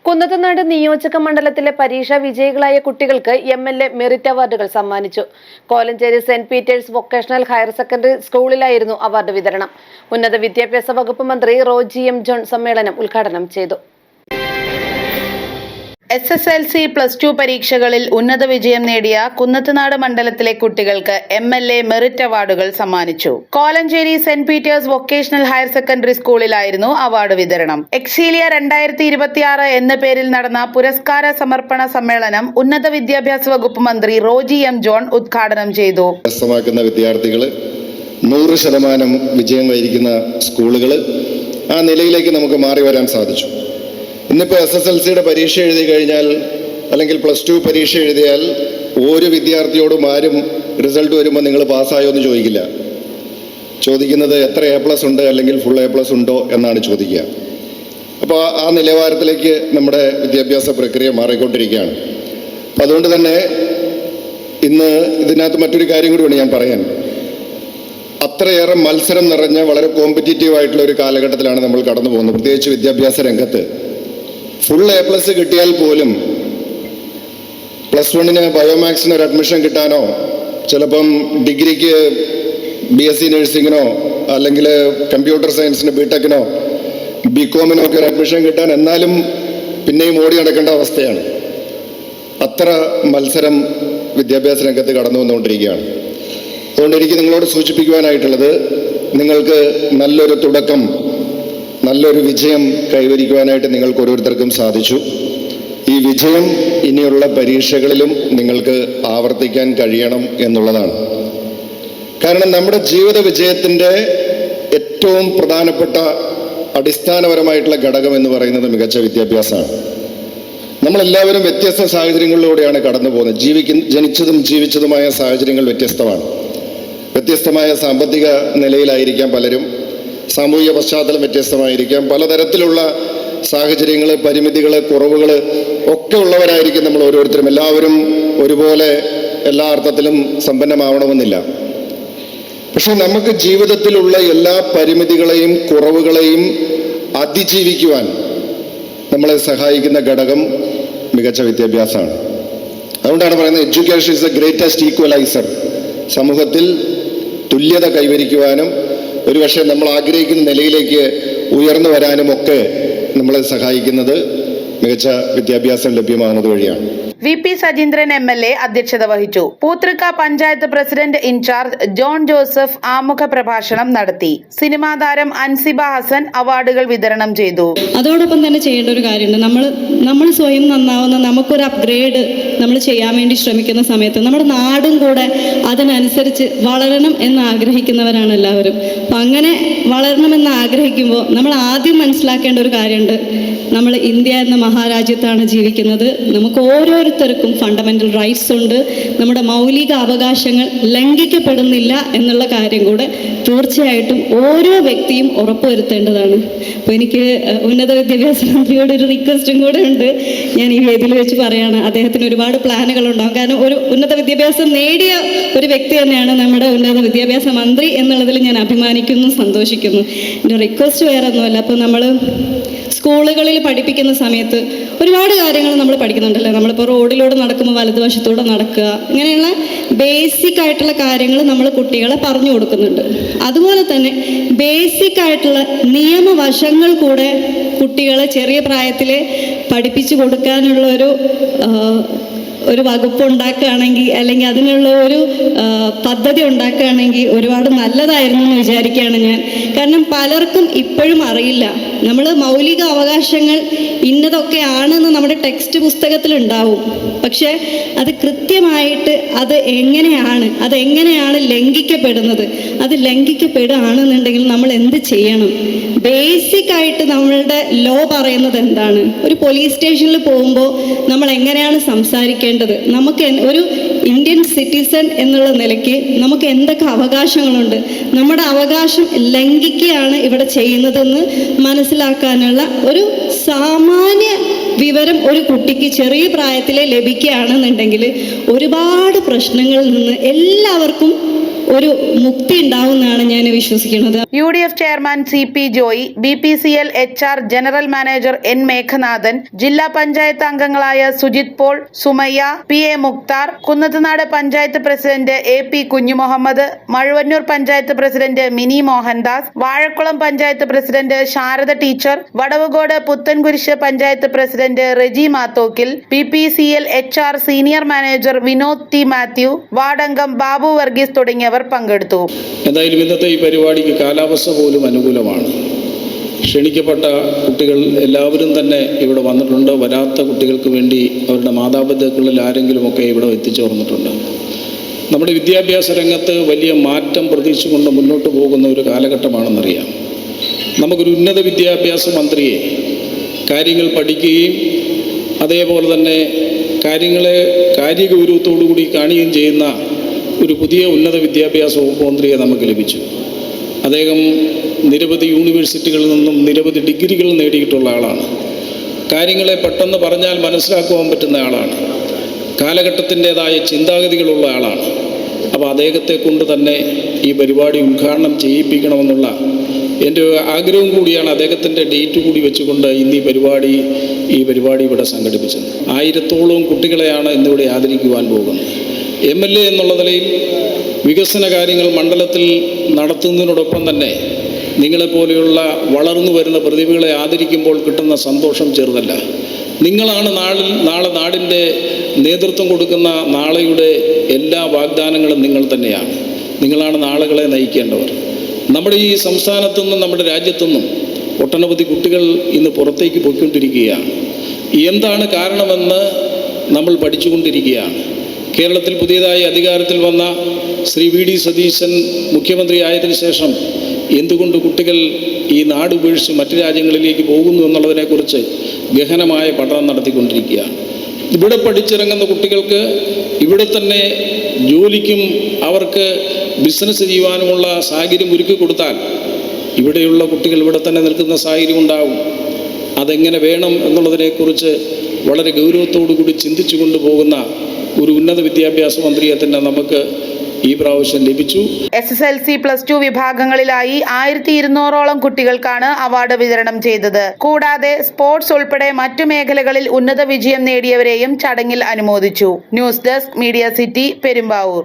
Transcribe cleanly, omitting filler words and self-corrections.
കുന്നത്തുനാട് നിയോജക മണ്ഡലത്തിലെ പരീക്ഷാ വിജയികളായ കുട്ടികൾക്ക് MLA മെറിറ്റ് അവാർഡുകൾ സമ്മാനിച്ചു. Kolenchery Saint Peter's vocational higher secondary സ്കൂളിലായിരുന്നു അവാർഡ് വിതരണം. ഉന്നത വിദ്യാഭ്യാസ വകുപ്പ് മന്ത്രി റോജി എം ജോൺ സമ്മേളനം ഉദ്ഘാടനം ചെയ്തു. SSLC +2 പരീക്ഷകളിൽ ഉന്നത വിജയം നേടിയ കുന്നത്തുനാട് മണ്ഡലത്തിലെ കുട്ടികൾക്ക് MLA മെറിറ്റ് അവാർഡുകൾ സമ്മാനിച്ചു. Kolenchery Saint Peter's vocational higher secondary സ്കൂളിലായിരുന്നു അവാർഡ് വിതരണം. എക്സീലിയ 2026 എന്ന പേരിൽ നടന്ന പുരസ്കാര സമർപ്പണ സമ്മേളനം ഉന്നത വിദ്യാഭ്യാസ വകുപ്പ് മന്ത്രി റോജി എം ജോൺ ഉദ്ഘാടനം ചെയ്തു. വിദ്യാർത്ഥികൾ 100% വിജയം വരിക്കുന്ന സ്കൂളുകൾ ആ നിലയിലേക്ക് നമുക്ക് മാറി വരാൻ സാധിച്ചു. ഇന്നിപ്പോൾ SSLCയുടെ പരീക്ഷ എഴുതി കഴിഞ്ഞാൽ അല്ലെങ്കിൽ +2 പരീക്ഷ എഴുതിയാൽ ഒരു വിദ്യാർത്ഥിയോടും ആരും റിസൾട്ട് വരുമ്പോൾ നിങ്ങൾ പാസ്സായോ എന്ന് ചോദിക്കില്ല. ചോദിക്കുന്നത് എത്ര A+ ഉണ്ട് അല്ലെങ്കിൽ ഫുൾ A+ ഉണ്ടോ എന്നാണ് ചോദിക്കുക. അപ്പോൾ ആ നിലവാരത്തിലേക്ക് നമ്മുടെ വിദ്യാഭ്യാസ പ്രക്രിയ മാറിക്കൊണ്ടിരിക്കുകയാണ്. അപ്പം അതുകൊണ്ട് തന്നെ ഇന്ന് ഇതിനകത്ത് മറ്റൊരു കാര്യം കൂടിയാണ് ഞാൻ പറയാൻ. അത്രയേറെ മത്സരം നിറഞ്ഞ വളരെ കോമ്പറ്റീറ്റീവ് ആയിട്ടുള്ള ഒരു കാലഘട്ടത്തിലാണ് നമ്മൾ കടന്നു പോകുന്നത്. പ്രത്യേകിച്ച് വിദ്യാഭ്യാസ രംഗത്ത് ഫുൾ A+ കിട്ടിയാൽ പോലും +1 ബയോമാക്സിന് ഒരു അഡ്മിഷൻ കിട്ടാനോ ചിലപ്പം ഡിഗ്രിക്ക് BSc നഴ്സിങ്ങിനോ അല്ലെങ്കിൽ കമ്പ്യൂട്ടർ സയൻസിന് BTechനോ BComനോ ഒക്കെ ഒരു അഡ്മിഷൻ കിട്ടാൻ എന്നാലും പിന്നെയും ഓടി നടക്കേണ്ട അവസ്ഥയാണ്. അത്ര മത്സരം വിദ്യാഭ്യാസ രംഗത്ത് കടന്നു വന്നുകൊണ്ടിരിക്കുകയാണ്. അതുകൊണ്ട് എനിക്ക് നിങ്ങളോട് സൂചിപ്പിക്കുവാനായിട്ടുള്ളത്, നിങ്ങൾക്ക് നല്ലൊരു തുടക്കം, നല്ലൊരു വിജയം കൈവരിക്കുവാനായിട്ട് നിങ്ങൾക്ക് ഓരോരുത്തർക്കും സാധിച്ചു. ഈ വിജയം ഇനിയുള്ള പരീക്ഷകളിലും നിങ്ങൾക്ക് ആവർത്തിക്കാൻ കഴിയണം എന്നുള്ളതാണ്. കാരണം നമ്മുടെ ജീവിത വിജയത്തിൻ്റെ ഏറ്റവും പ്രധാനപ്പെട്ട അടിസ്ഥാനപരമായിട്ടുള്ള ഘടകം എന്ന് പറയുന്നത് മികച്ച വിദ്യാഭ്യാസമാണ്. നമ്മളെല്ലാവരും വ്യത്യസ്ത സാഹചര്യങ്ങളിലൂടെയാണ് കടന്നു പോകുന്നത്. ജനിച്ചതും ജീവിച്ചതുമായ സാഹചര്യങ്ങൾ വ്യത്യസ്തമാണ്. വ്യത്യസ്തമായ സാമ്പത്തിക നിലയിലായിരിക്കാം പലരും, സാമൂഹിക പശ്ചാത്തലം വ്യത്യസ്തമായിരിക്കാം, പലതരത്തിലുള്ള സാഹചര്യങ്ങൾ, പരിമിതികൾ, കുറവുകൾ ഒക്കെ ഉള്ളവരായിരിക്കും നമ്മൾ ഓരോരുത്തരും. എല്ലാവരും ഒരുപോലെ എല്ലാ അർത്ഥത്തിലും സമ്പന്നമാവണമെന്നില്ല. പക്ഷെ നമുക്ക് ജീവിതത്തിലുള്ള എല്ലാ പരിമിതികളെയും കുറവുകളെയും അതിജീവിക്കുവാൻ നമ്മളെ സഹായിക്കുന്ന ഘടകം മികച്ച വിദ്യാഭ്യാസമാണ്. അതുകൊണ്ടാണ് പറയുന്നത് education is the greatest equaliser. സമൂഹത്തിൽ തുല്യത കൈവരിക്കുവാനും ഒരുപക്ഷെ നമ്മൾ ആഗ്രഹിക്കുന്ന നിലയിലേക്ക് ഉയർന്നു വരാനും ഒക്കെ നമ്മളെ സഹായിക്കുന്നത് മികച്ച വിദ്യാഭ്യാസം ലഭ്യമാകുന്നത് വഴിയാണ്. VP സജീന്ദ്രൻ MLA അധ്യക്ഷത വഹിച്ചു. Poothrikka panchayat president in charge John Joseph ആമുഖ പ്രഭാഷണം നടത്തി. സിനിമാ താരം അൻസിബ ഹസൻ അവാർഡുകൾ വിതരണം ചെയ്തു. അതോടൊപ്പം തന്നെ ചെയ്യേണ്ട ഒരു കാര്യമുണ്ട്. നമ്മൾ സ്വയം നന്നാവുന്ന, നമുക്കൊരു അപ്ഗ്രേഡ് നമ്മൾ ചെയ്യാൻ വേണ്ടി ശ്രമിക്കുന്ന സമയത്ത് നമ്മുടെ നാടും കൂടെ അതിനനുസരിച്ച് വളരണം എന്ന് ആഗ്രഹിക്കുന്നവരാണ് എല്ലാവരും. അപ്പം അങ്ങനെ വളരണമെന്ന് ആഗ്രഹിക്കുമ്പോൾ നമ്മൾ ആദ്യം മനസ്സിലാക്കേണ്ട ഒരു കാര്യമുണ്ട്. നമ്മൾ ഇന്ത്യ എന്ന മഹാരാജ്യത്താണ് ജീവിക്കുന്നത്. നമുക്ക് ഓരോരുത്തർക്കും ഫണ്ടമെന്റൽ റൈറ്റ്സ് ഉണ്ട്. നമ്മുടെ മൗലിക അവകാശങ്ങൾ ലംഘിക്കപ്പെടുന്നില്ല എന്നുള്ള കാര്യം കൂടെ തീർച്ചയായിട്ടും ഓരോ വ്യക്തിയും ഉറപ്പുവരുത്തേണ്ടതാണ്. അപ്പോൾ എനിക്ക് ഉന്നത വിദ്യാഭ്യാസ മന്ത്രിയോട് ഒരു റിക്വസ്റ്റും കൂടെ ഉണ്ട്. ഞാൻ ഈ വേദിയിൽ വെച്ച് പറയാണ്, അദ്ദേഹത്തിന് ഒരുപാട് പ്ലാനുകളുണ്ടാകും. കാരണം ഒരു ഉന്നത വിദ്യാഭ്യാസം നേടിയ ഒരു വ്യക്തി തന്നെയാണ് നമ്മുടെ ഉന്നത വിദ്യാഭ്യാസ മന്ത്രി എന്നുള്ളതിൽ ഞാൻ അഭിമാനിക്കുന്നു, സന്തോഷിക്കുന്നു. എൻ്റെ റിക്വസ്റ്റ് വേറെ ഒന്നുമല്ല. അപ്പോൾ നമ്മൾ സ്കൂളുകളിൽ പഠിപ്പിക്കുന്ന സമയത്ത് ഒരുപാട് കാര്യങ്ങൾ നമ്മൾ പഠിക്കുന്നുണ്ടല്ലോ. നമ്മളിപ്പോൾ റോഡിലൂടെ നടക്കുമ്പോൾ വലതുവശത്തൂടെ നടക്കുക, ഇങ്ങനെയുള്ള ബേസിക് ആയിട്ടുള്ള കാര്യങ്ങൾ നമ്മൾ കുട്ടികളെ പറഞ്ഞു കൊടുക്കുന്നുണ്ട്. അതുപോലെ തന്നെ ബേസിക് ആയിട്ടുള്ള നിയമവശങ്ങൾ കൂടെ കുട്ടികളെ ചെറിയ പ്രായത്തിൽ പഠിപ്പിച്ചു കൊടുക്കാനുള്ള ഒരു വകുപ്പ് ഉണ്ടാക്കുകയാണെങ്കിൽ, അല്ലെങ്കിൽ അതിനുള്ള ഒരു പദ്ധതി ഉണ്ടാക്കുകയാണെങ്കിൽ ഒരുപാട് നല്ലതായിരുന്നു എന്ന് വിചാരിക്കുകയാണ് ഞാൻ. കാരണം പലർക്കും ഇപ്പോഴും അറിയില്ല. നമ്മൾ മൗലിക അവകാശങ്ങൾ ഇന്നതൊക്കെയാണെന്ന് നമ്മുടെ ടെക്സ്റ്റ് പുസ്തകത്തിലുണ്ടാവും. പക്ഷെ അത് കൃത്യമായിട്ട് അതെങ്ങനെയാണ് ലംഘിക്കപ്പെടുന്നത്, അത് ലംഘിക്കപ്പെടുകയാണെന്നുണ്ടെങ്കിൽ നമ്മൾ എന്ത് ചെയ്യണം? ബേസിക് ആയിട്ട് നമ്മളുടെ ലോ പറയുന്നത് എന്താണ്? ഒരു പോലീസ് സ്റ്റേഷനിൽ പോകുമ്പോൾ നമ്മൾ എങ്ങനെയാണ് സംസാരിക്കേണ്ടത്? നമുക്ക് ഒരു ഇന്ത്യൻ സിറ്റിസൺ എന്നുള്ള നിലയ്ക്ക് നമുക്ക് എന്തൊക്കെ അവകാശങ്ങളുണ്ട്, നമ്മുടെ അവകാശം ലംഘിക്കുകയാണ് ഇവിടെ ചെയ്യുന്നതെന്ന് മനസ്സിലാക്കാനുള്ള ഒരു സാമാന്യ വിവരം ഒരു കുട്ടിക്ക് ചെറിയ പ്രായത്തിലെ ലഭിക്കുകയാണെന്നുണ്ടെങ്കിൽ ഒരുപാട് പ്രശ്നങ്ങളിൽ നിന്ന് എല്ലാവർക്കും ഒരു മുക്തി ഉണ്ടാവുമെന്നാണ് ഞാൻ വിശ്വസിക്കുന്നത്. UDF chairman CP Joy, BPCL HR general manager N Meghanathan, ജില്ലാ പഞ്ചായത്ത് അംഗങ്ങളായ Sujith Paul, Sumayya, PA Mukthar, Kunnathunad panchayat president AP Kunjumuhammad, Mazhuvannoor panchayat president Mini Mohandas, Vazhakulam panchayat president Sharada teacher, Vadavucode Puthencruz panchayat president Reji Mathokkil, BPCL HR senior manager Vinod T Mathew, വാർഡംഗം ബാബു വർഗീസ് തുടങ്ങിയവർ പങ്കെടുത്തു. എന്തായാലും ഇന്നത്തെ ഈ പരിപാടിക്ക് കാലാവസ്ഥ പോലും അനുകൂലമാണ്. ക്ഷണിക്കപ്പെട്ട കുട്ടികൾ എല്ലാവരും തന്നെ ഇവിടെ വന്നിട്ടുണ്ട്. വരാത്ത കുട്ടികൾക്ക് വേണ്ടി അവരുടെ മാതാപിതാക്കളിൽ ആരെങ്കിലുമൊക്കെ ഇവിടെ എത്തിച്ചേർന്നിട്ടുണ്ട്. നമ്മുടെ വിദ്യാഭ്യാസ രംഗത്ത് വലിയ മാറ്റം പ്രതീക്ഷിച്ചുകൊണ്ട് മുന്നോട്ട് പോകുന്ന ഒരു കാലഘട്ടമാണെന്നറിയാം. നമുക്കൊരു ഉന്നത വിദ്യാഭ്യാസ മന്ത്രിയെ കാര്യങ്ങൾ പഠിക്കുകയും അതേപോലെ തന്നെ കാര്യങ്ങളെ കാര്യഗൗരവത്തോടുകൂടി കാണുകയും ചെയ്യുന്ന ഒരു പുതിയ ഉന്നത വിദ്യാഭ്യാസ വകുപ്പ് മന്ത്രിയെ നമുക്ക് ലഭിച്ചു. അദ്ദേഹം നിരവധി യൂണിവേഴ്സിറ്റികളിൽ നിന്നും നിരവധി ഡിഗ്രികൾ നേടിയിട്ടുള്ള ആളാണ്. കാര്യങ്ങളെ പെട്ടെന്ന് പറഞ്ഞാൽ മനസ്സിലാക്കുവാൻ പറ്റുന്ന ആളാണ്. കാലഘട്ടത്തിൻ്റെതായ ചിന്താഗതികളുള്ള ആളാണ്. അപ്പോൾ അദ്ദേഹത്തെ കൊണ്ട് തന്നെ ഈ പരിപാടി ഉദ്ഘാടനം ചെയ്യിപ്പിക്കണമെന്നുള്ള എൻ്റെ ആഗ്രഹവും കൂടിയാണ്. അദ്ദേഹത്തിൻ്റെ ഡേറ്റ് കൂടി വെച്ചുകൊണ്ട് ഇന്ന് ഈ പരിപാടി ഇവിടെ സംഘടിപ്പിച്ചത്. 1000-ഓളം കുട്ടികളെയാണ് ഇന്നിവിടെ ആദരിക്കുവാൻ പോകുന്നത്. MLA എന്നുള്ള നിലയിൽ വികസന കാര്യങ്ങൾ മണ്ഡലത്തിൽ നടത്തുന്നതിനോടൊപ്പം തന്നെ നിങ്ങളെപ്പോലെയുള്ള വളർന്നു വരുന്ന പ്രതിഭകളെ ആദരിക്കുമ്പോൾ കിട്ടുന്ന സന്തോഷം ചെറുതല്ല. നിങ്ങളാണ് നാളെ നാടിൻ്റെ നേതൃത്വം കൊടുക്കുന്ന നാളെയുടെ എല്ലാ വാഗ്ദാനങ്ങളും നിങ്ങൾ തന്നെയാണ്. നിങ്ങളാണ് നാളുകളെ നയിക്കേണ്ടവർ. നമ്മുടെ ഈ സംസ്ഥാനത്തു നിന്നും നമ്മുടെ രാജ്യത്തുനിന്നും ഒട്ടനവധി കുട്ടികൾ ഇന്ന് പുറത്തേക്ക് പോയിക്കൊണ്ടിരിക്കുകയാണ്. എന്താണ് കാരണമെന്ന് നമ്മൾ പഠിച്ചുകൊണ്ടിരിക്കുകയാണ്. കേരളത്തിൽ പുതിയതായി അധികാരത്തിൽ വന്ന ശ്രീ VD സതീശൻ മുഖ്യമന്ത്രി ആയതിനു ശേഷം എന്തുകൊണ്ട് കുട്ടികൾ ഈ നാട് ഉപേക്ഷിച്ച് മറ്റു രാജ്യങ്ങളിലേക്ക് പോകുന്നു എന്നുള്ളതിനെക്കുറിച്ച് ഗഹനമായ പഠനം നടത്തിക്കൊണ്ടിരിക്കുകയാണ്. ഇവിടെ പഠിച്ചിറങ്ങുന്ന കുട്ടികൾക്ക് ഇവിടെ തന്നെ ജോലിക്കും അവർക്ക് ബിസിനസ് ചെയ്യുവാനുമുള്ള സാഹചര്യം ഒരുക്കി കൊടുത്താൽ ഇവിടെയുള്ള കുട്ടികൾ ഇവിടെ തന്നെ നിൽക്കുന്ന സാഹചര്യം ഉണ്ടാകും. അതെങ്ങനെ വേണം എന്നുള്ളതിനെക്കുറിച്ച് വളരെ ഗൗരവത്തോടു കൂടി ചിന്തിച്ചു കൊണ്ടുപോകുന്ന ഒരു ഉന്നത വിദ്യാഭ്യാസ മന്ത്രിയെ തന്നെ നമുക്ക് ഈ പ്രാവശ്യം ലഭിച്ചു. SSLC +2 വിഭാഗങ്ങളിലായി 1200ഓളം കുട്ടികൾക്കാണ് അവാർഡ് വിതരണം ചെയ്തത്. കൂടാതെ സ്പോർട്സ് ഉൾപ്പെടെ മറ്റു മേഖലകളിൽ ഉന്നത വിജയം നേടിയവരെയും ചടങ്ങിൽ അനുമോദിച്ചു. News desk media city, Perumbavoor.